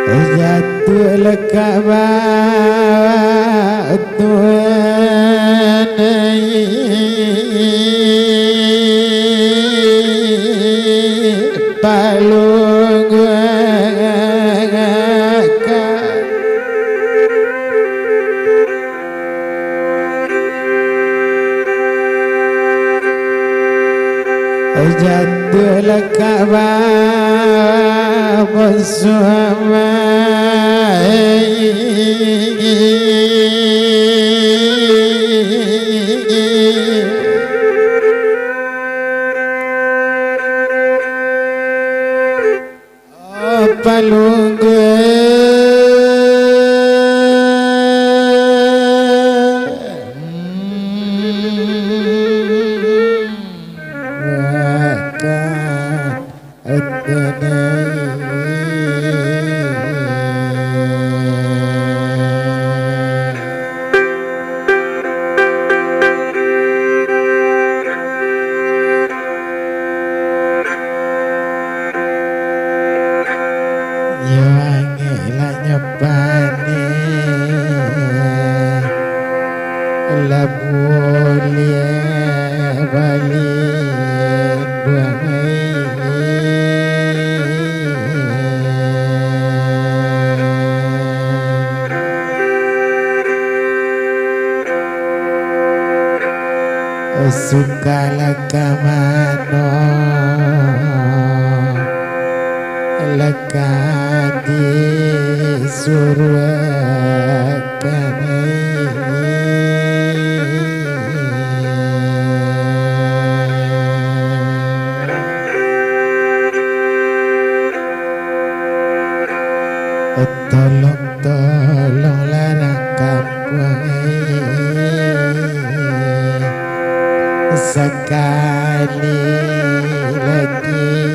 jatuh lekabat Tuhan palung jatuh lekabat palung sukala kamano lekadi surga tolong larang kampung sekali lagi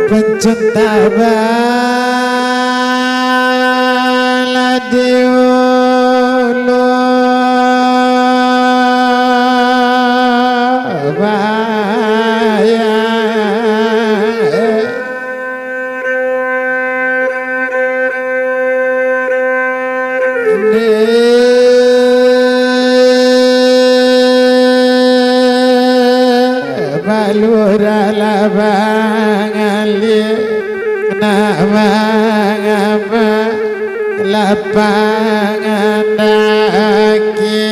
pencinta baladiulu bayang balura labangan nama apa lapangan daki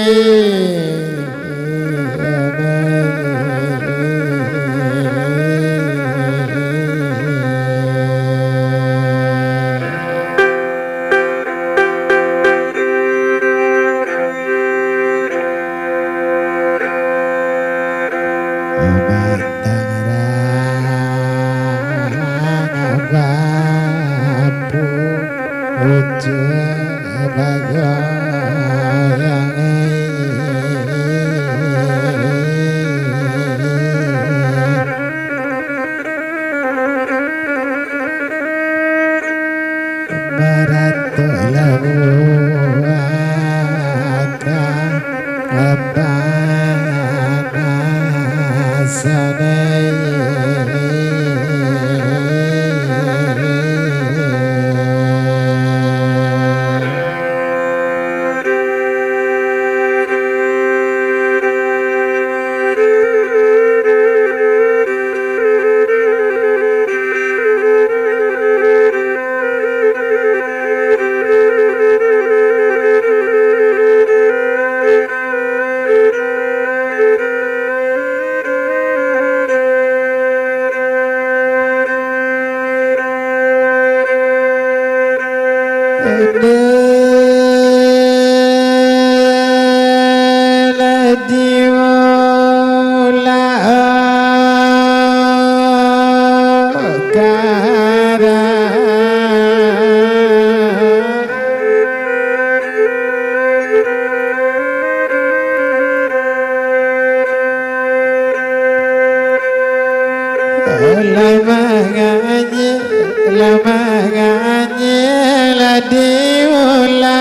lama nganyela diula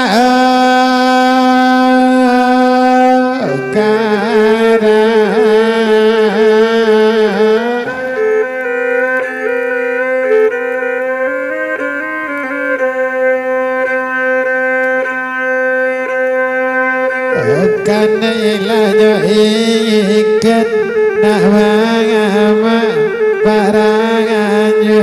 kara kana ilanyo ikat nama paranganyo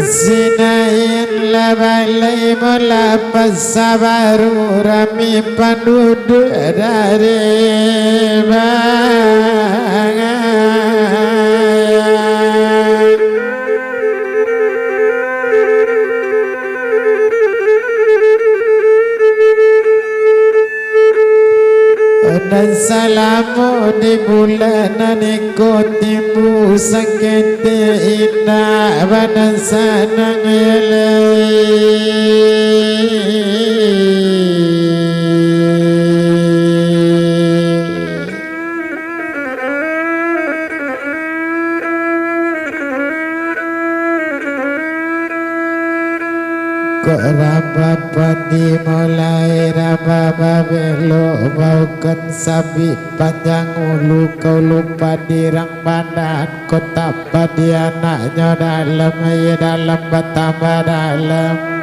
Sinain labalai mula pasabaru rami penduduk dari bangan dan salamu di bulan nikotimu sakete indah badan sanang kok rapapati mulai rapapabelo baukan sabi panjang ulu kau lupa dirang badan kau tak padi anaknya dalam ya dalam betambah dalam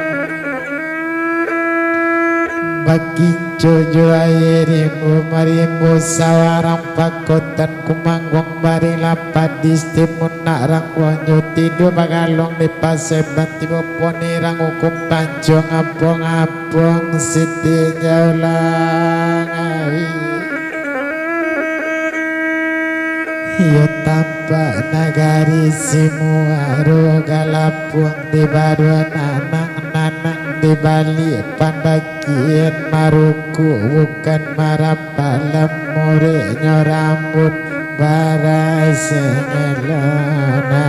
bagi jojo airimu marimu sawarang pakotan kumanggong bari lapat di stimun nak rangwang tidur bagalong di paseban tiba ponirang hukum pancong apong siti jaulang yo tampak nagari semua rogalapung di baruan nanang di balik pandakian maruku bukan marapalam muridnya rambut barasnya lona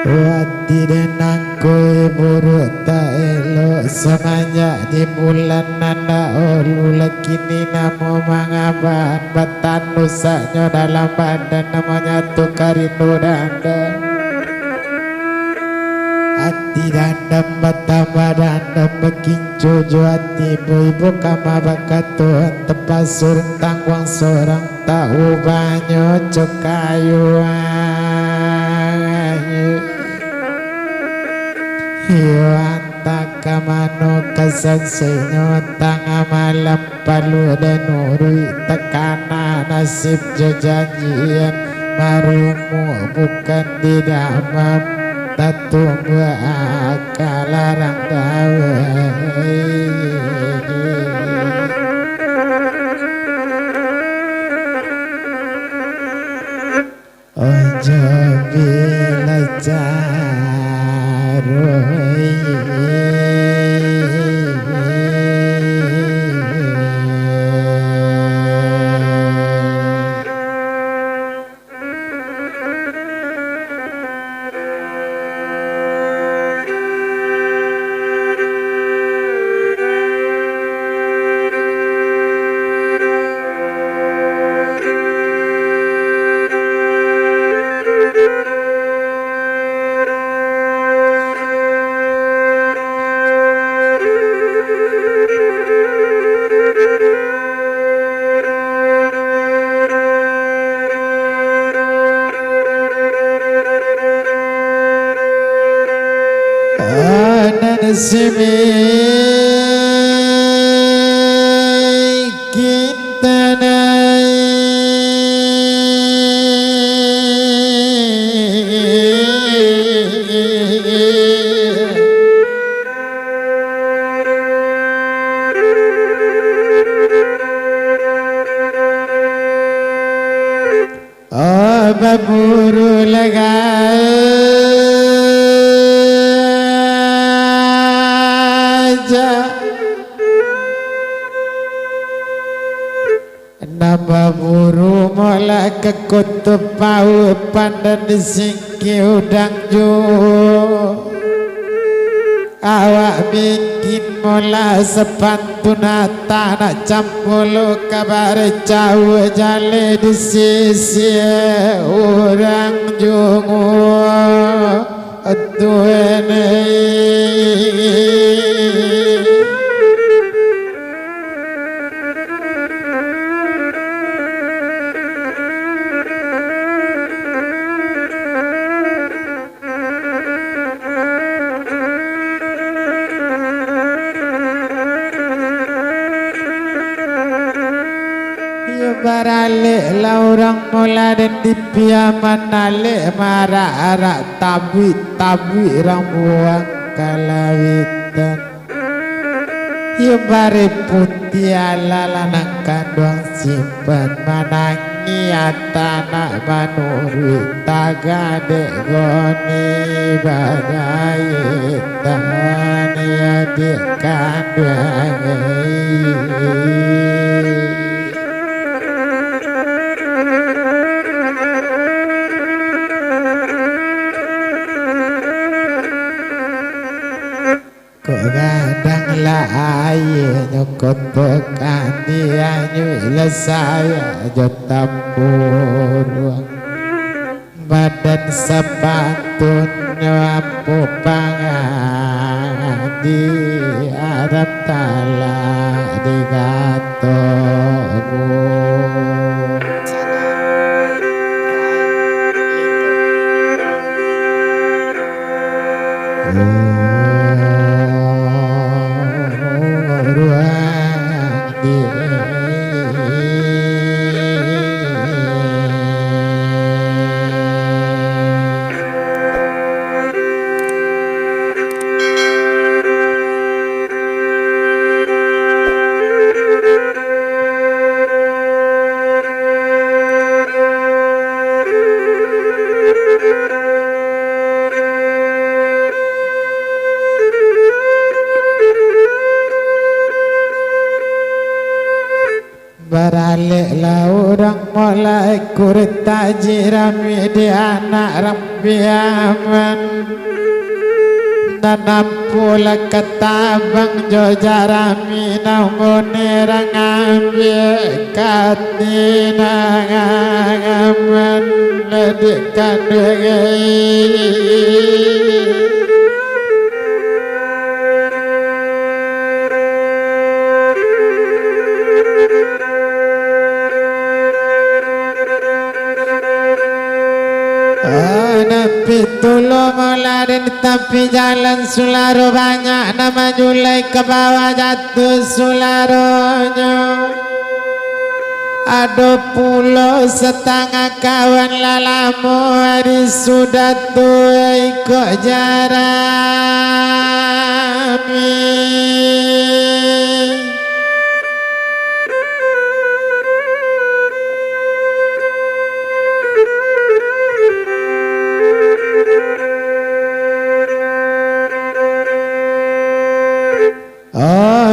wati denang koe buruk tak elok semanjak di bulan nanda olu lekini namo mangaban batan nusaknya dalam badan namanya tukarindo danda hati dandam betambah dandam bekincu hati ibu kama bakatuan tempat surung tangwang seorang tahu banyak cokayuan yo antaka mano kasansenyo tanga malam palu dan urui tekana nasib jajanjian marumu bukan di dalam tatu akalarang dawai ojo bila simi kita baburu lagaja nama buru mola ke kutub pau pandan singki udang jo awak bikin mola sepantuna tanah campur kabar jauh jale di sisi orang jungu tuene barale laurang mola dan dipiaman ale marah arak tabi rambuang kalawitan ya bare putih ala lanang kandung simpan manangi atana manuri tagade goni badai tani adik kandung kadang la aye nyokot tekan dia nyuila saya jotampur badan sepatun nyapu pangan di Arab tala di gatomu barale la orang mulai kurta jirami di anak Rabbi aman tanam pula ketabang jojarami namune rangambil katina ngaman ledikan Pitulu mularin tapi jalan sularo banyak nama julai ke bawah jatuh sularonya ada pulau setengah kawan lalamu hari sudah tuh ikut jarami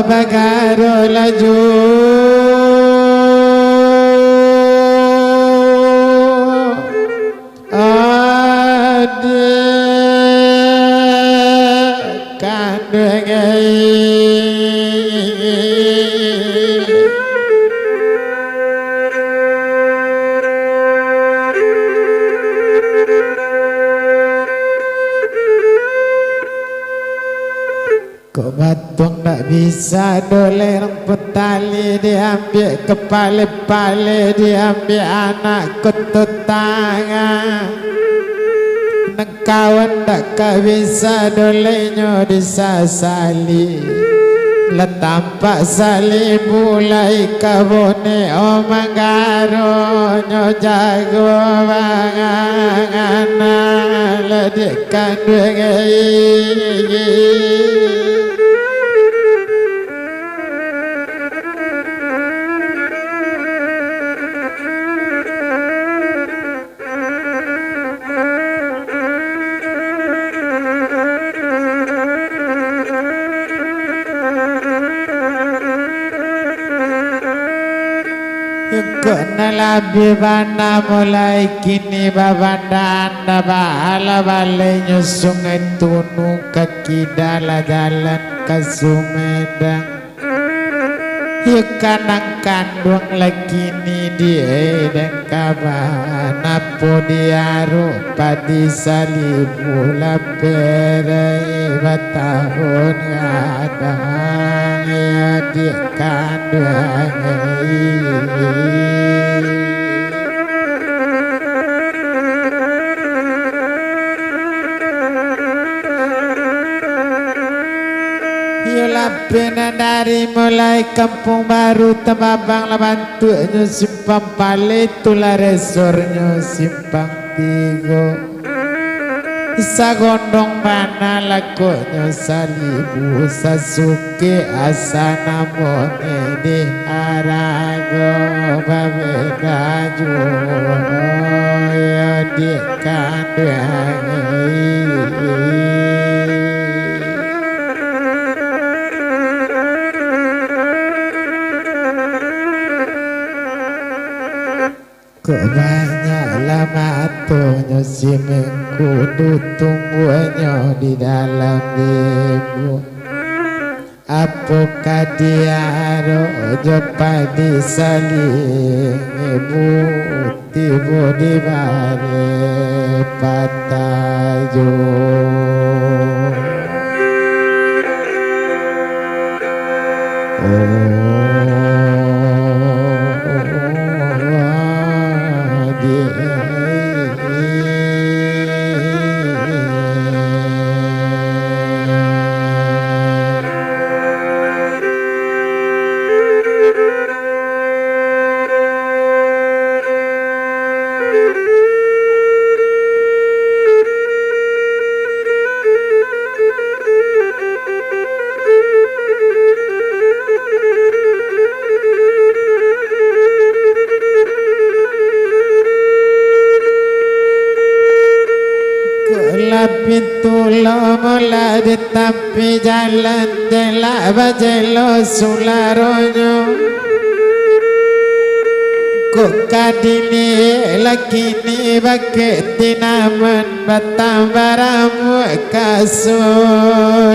bagaro laju ada kandungan kok batung tak bisa doleh rumput tali diambil kepala-pala diambil anak kutut tangan Nekawan tak bisa dolenyo disasali Letampak sali mulai kabone omangaro nyo jago bangangana ledekan duengi Nalabi bana mulai kini babanda anda bahala balenya sungai tunu kaki dala jalan ke Sumedang kanang kandung lagi ni diedeng kabana podiaro padi salibu lapere batahun kadang ya di kandung Pena dari mulai kampung baru Temabang labantunya simpang pale tula resornya simpang tigo sagondong mana lakonya salibu sasuke asana mone di harago babeda juno ya di kandang banyak lama atunya si mengkudu tumbuhnya di dalam ibu apakah dia rojo padi saling ibu tibu di bare patajo pintu lo mula di tepi jalan jela bajelo sularonyo kok kadini lakini baket tinaman batang baramu kasudanganyo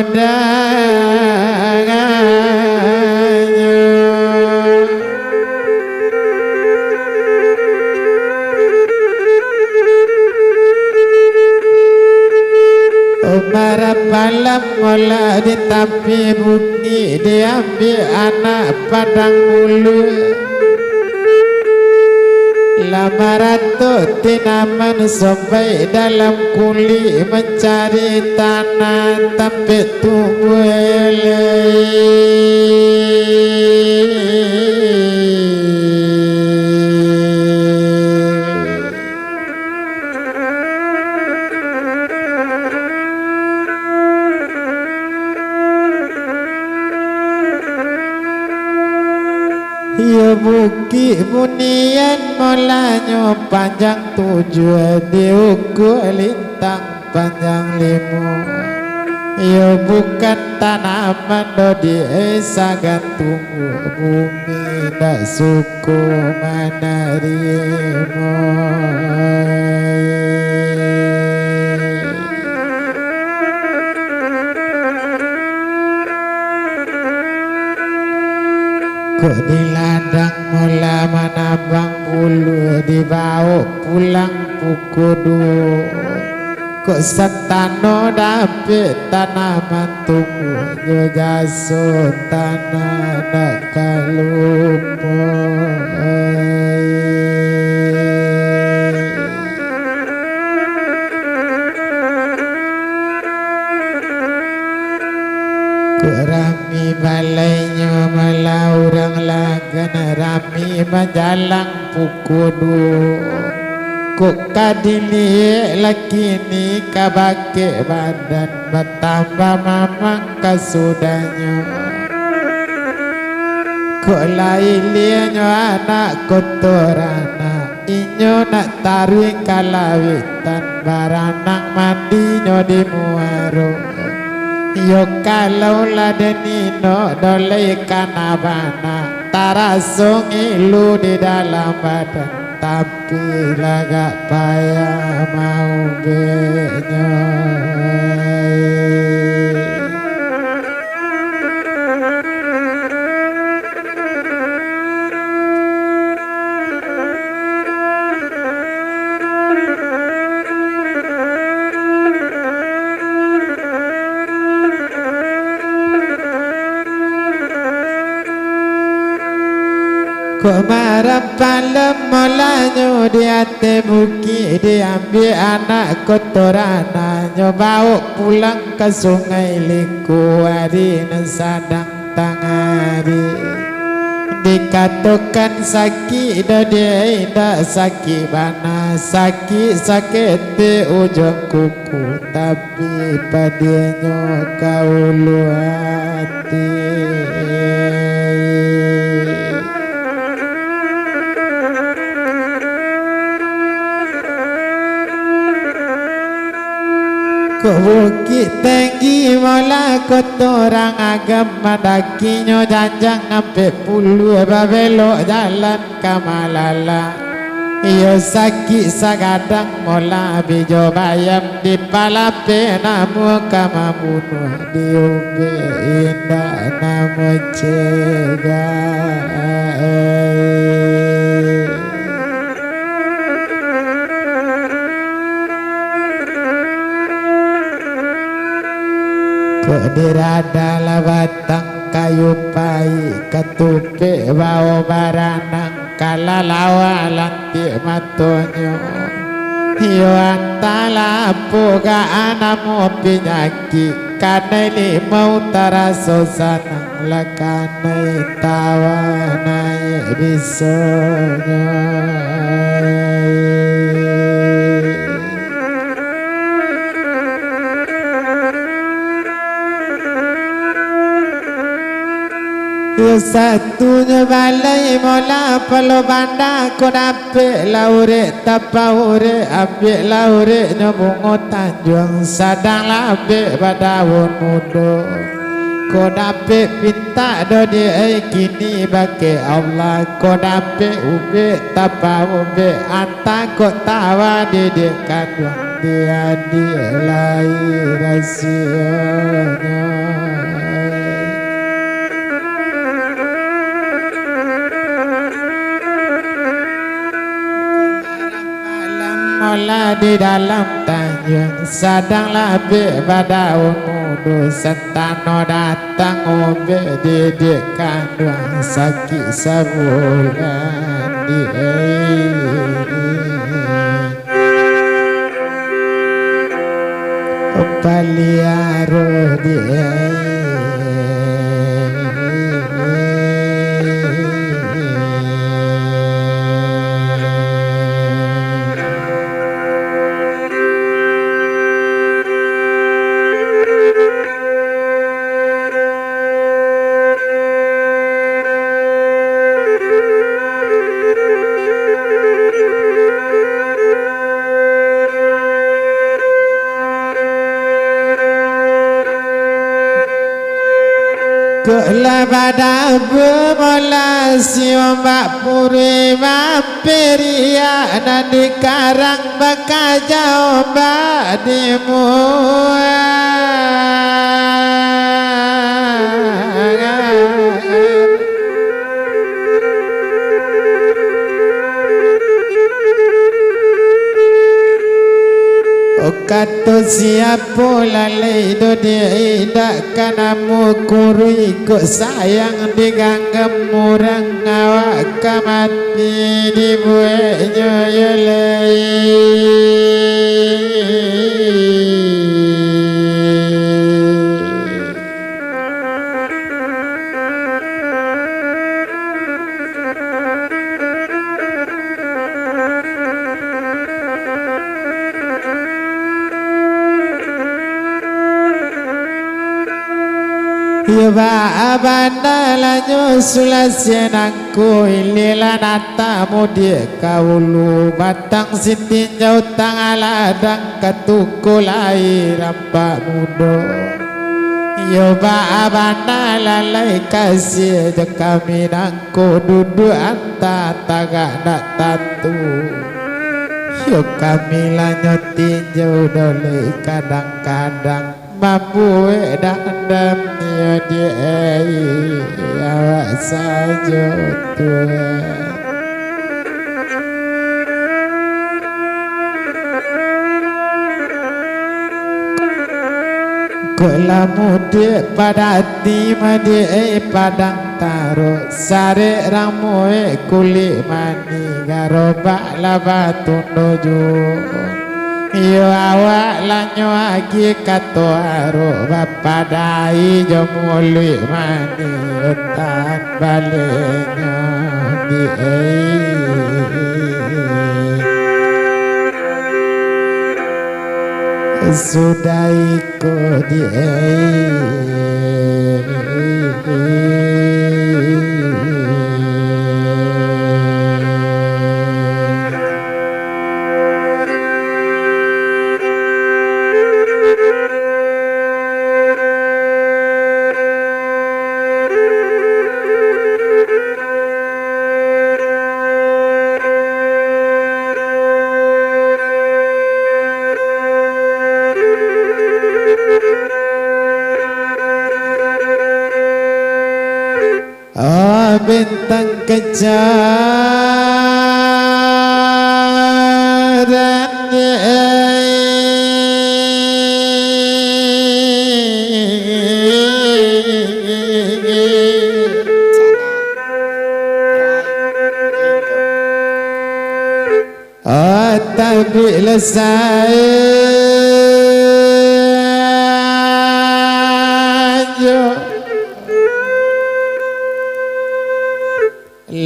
Malam mula di tepi bukit diambil anak padang bulu lama ratu tinaman sampai dalam kuli mencari tanah tapi tumbuh ya bukit bunian mulanya panjang 7 diukur lintang panjang 5 ya bukan tanaman dodi sagan tunggu bumi dak suku manarimo kok di ladang mula manabang bulu dibawa pulang pukudu kok setano dapet tanaman tunggu jojaso tanah dak kalupo kok kami menjalang pukudu kuk kadili laki ni kabake badan bertambah mamang kasudanya kuk lailianyo anak kotorana inyo nak tarui kalawitan baranang mandinya di muaro yo kalau ladenino dolai kanabana tarasung ilu di dalam badan tapi lagak payah mau benyo Kemarin palem molanyo di ate buki diambil anak kotorana nyobau pulang ke sungai liku hari sadang tangari dikatakan sakit dia tidak sakit bana sakit di ujung kuku tapi padanya kau lu hati bukit tinggi mola kotorang agama dakinya janjang sampai puluh babelok jalan kamalala iyo sakit sagadang mola bijo bayam di palape namu kamabunuh diubi indah namu cegah dirada batang kayu pai ketupe bau baranang kalalawa lanti matonyo yo antala puga anamu pinyaki kanai mau taraso sanang lakanai tawanai bisonyo satunya balai mola palo banda kodape laure tapaure abe laure nyobongo tanjung sadang labe badawon mudo kodape pinta dodi kini bake Allah kodape ube tapaube anta kotawa dede kadang dia lai rasionya mola di dalam tanjung sadang labe badaun mudu sentano datang obe didik kandung sakit sabulan di paliaro di Kelabada bemola siomba puri mamperia nadi karang bakaja omba dimua Kato siapo lalai do dia kanamu kurui ko sayang diganggam murang awak kamati dibuatnya yalai Ya abana lanyo sulasien angku ililan atamu dia kaulu batang sitin jauh tangaladang katukulai rampak mudo. Ya abana lalai kasih kami nangku duduk anta tagak nak tatu. Ya kami lanyo tinjau dole kadang-kadang mampu dandam ya dia awak saja tuan. Kelamu dia pada hati madi padang taruh sare ramu kulit mani garobak laba tundoju. Yo awak lanyo agi kato aro bapadai jomului mani utan balenya di sudah ikut di bintang kejaran tapi lesai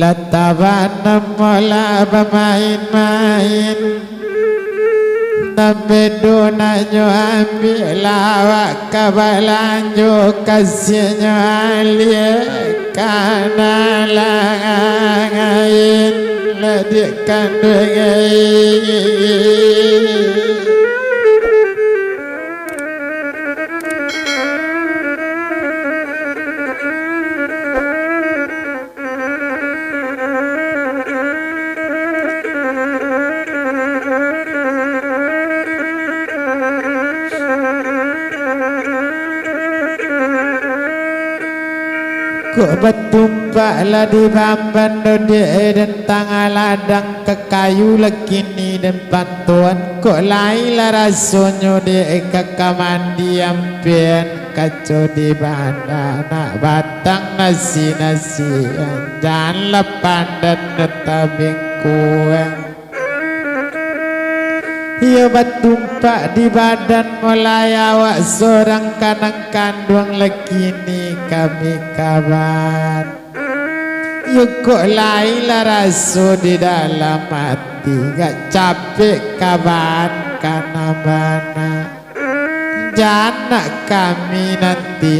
lataban mola bermain-main nabedo nanyo ambil awak kabalanjo kasihnya alie kana langain ladikan dengai kok betumpak lah di bamban dode dan tangaladang ke kayu lekini dan pantuan kok lain lah rasonyo de kekamandi ampian kaco di banda nak batang nasi-nasi dan lepan dan netabing kuang. Ya bertumpak di badan mulai awak seorang kanang kandung lekini kami kabar. Ya kok lain lah rasa di dalam hati gak capek kabar karena mana janak kami nanti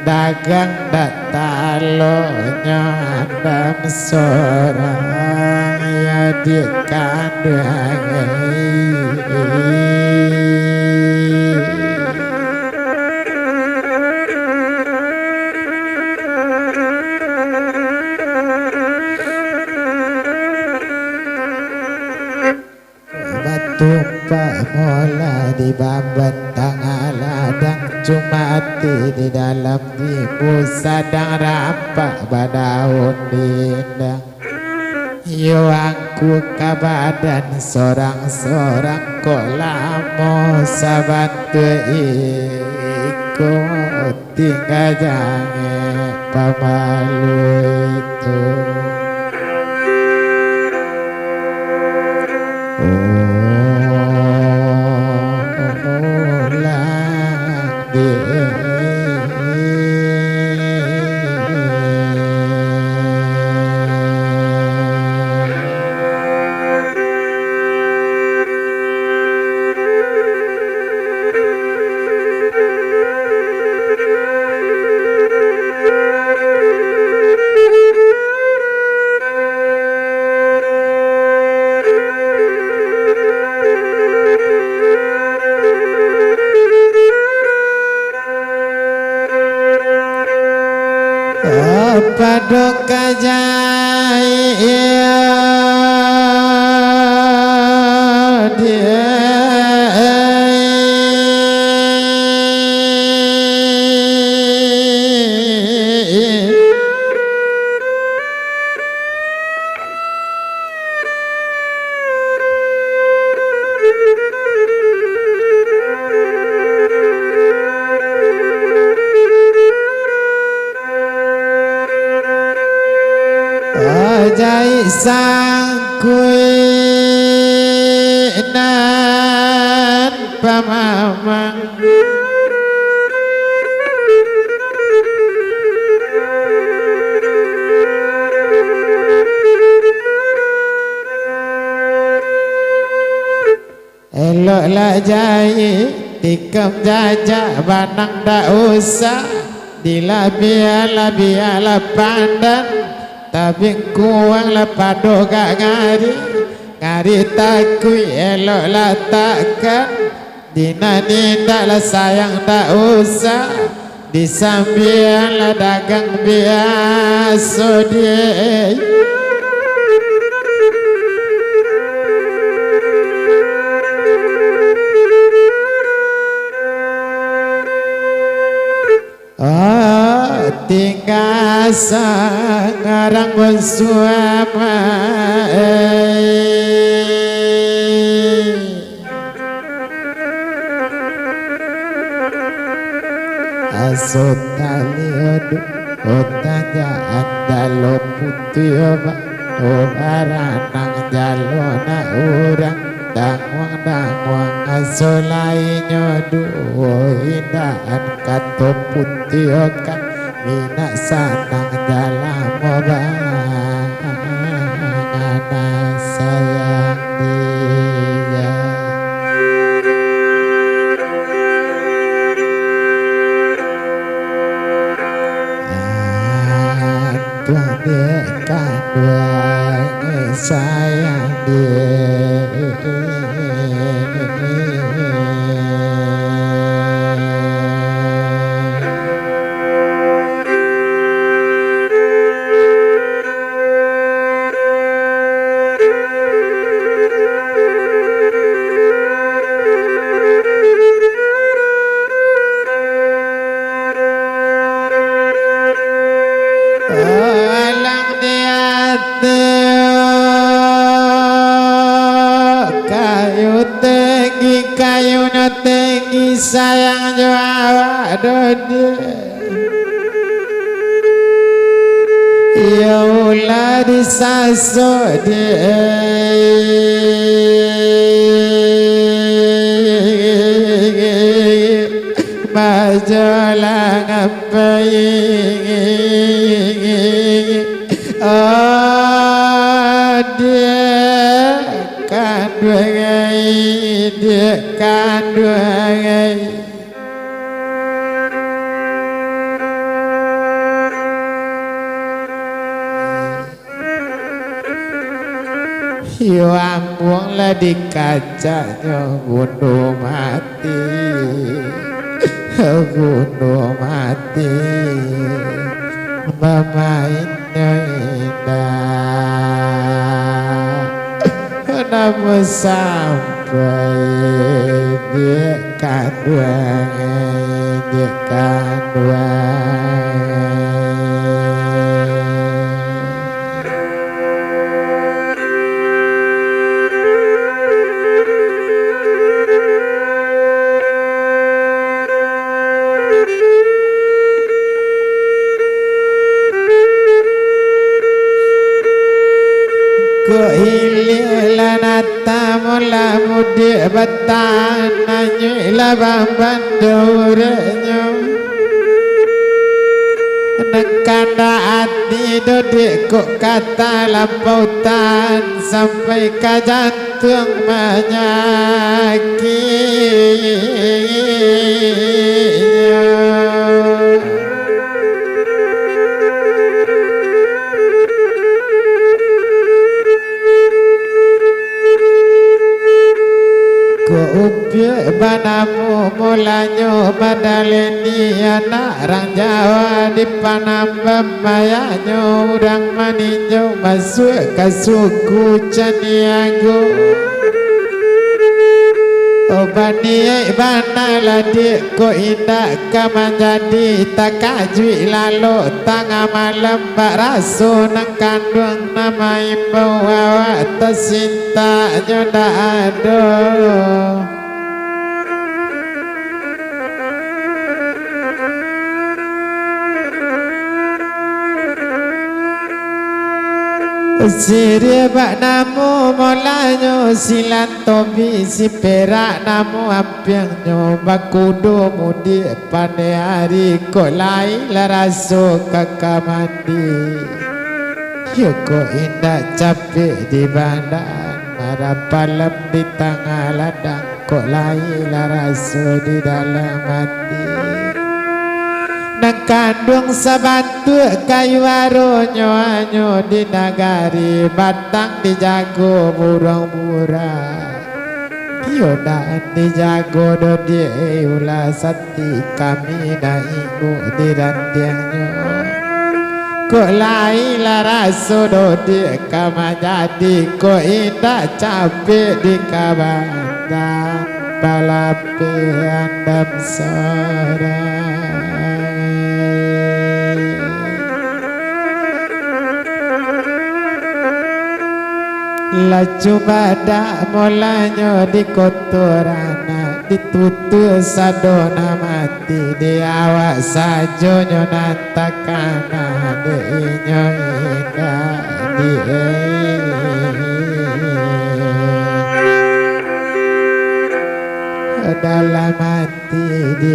dagang dak talonya adam seorang ya di kandang. Tumpak mola di babat tangaladang cuma hati di dalam ibu sadang rampak badaun dindang. Yo aku kabadan sorang-sorang kok lamo sabantu ikut tinggal jangan pamalu itu. Jai sang kuinan pamamang elok lah jai tikam jajak banang dak usah dilabiala pandan tapi kuang la pado gak ngari takui elok la takkan dina nindak la sayang tak usah disambian la dagang biasa dia tinggal sangarang bersuama asut tali otanya andalo putih oba aranang jalona urang dangwang asolainya duo indaan kato putih oka mina sanang dalam obangana sayang dia tuan dia kandung sayang dia kayunya tinggi sayang jawab dode ya ulah disaso majalah ngapain dia kandungai dia kandungai yo ambung lah di kacanya bunuh mati bunuh mati bermainnya indah namun sampai dia kandungan dia kandungan mula mudi batan nanyi labang bandurnya nekanda hati dodik kok kata lampautan sampai ke jantung menyakitnya Upiak banamu mulanyo badaleni anak orang Jawa di Panambam mayanyo udang maninjo masuk ke suku Caniago Obani bana ladi ko indah kamanjadi takajui lalu tangga malam bak rasu nang kandung nama ibu wawa tersinta nyoda aduh. Siri bak namu molanyo silan tobi si perak namu ampiangnya bakudo mudi pandai hari kok lai laraso kakak mandi yoko indah capek di badan marah palem di tengah ladang kok lai laraso di dalam hati nang kandung sabatu kayu aronyo anyo di nagari batang dijago burung-burung kiodan dijago do die ulah sati kami na ingu di rantianyo kok lai laraso do die kama jadi kok indah capek di kabandang balape andam sore laju badak molanyo di kotorana ditutu sadona mati di awak sajo nyona takana di inyo indah di dalam hati di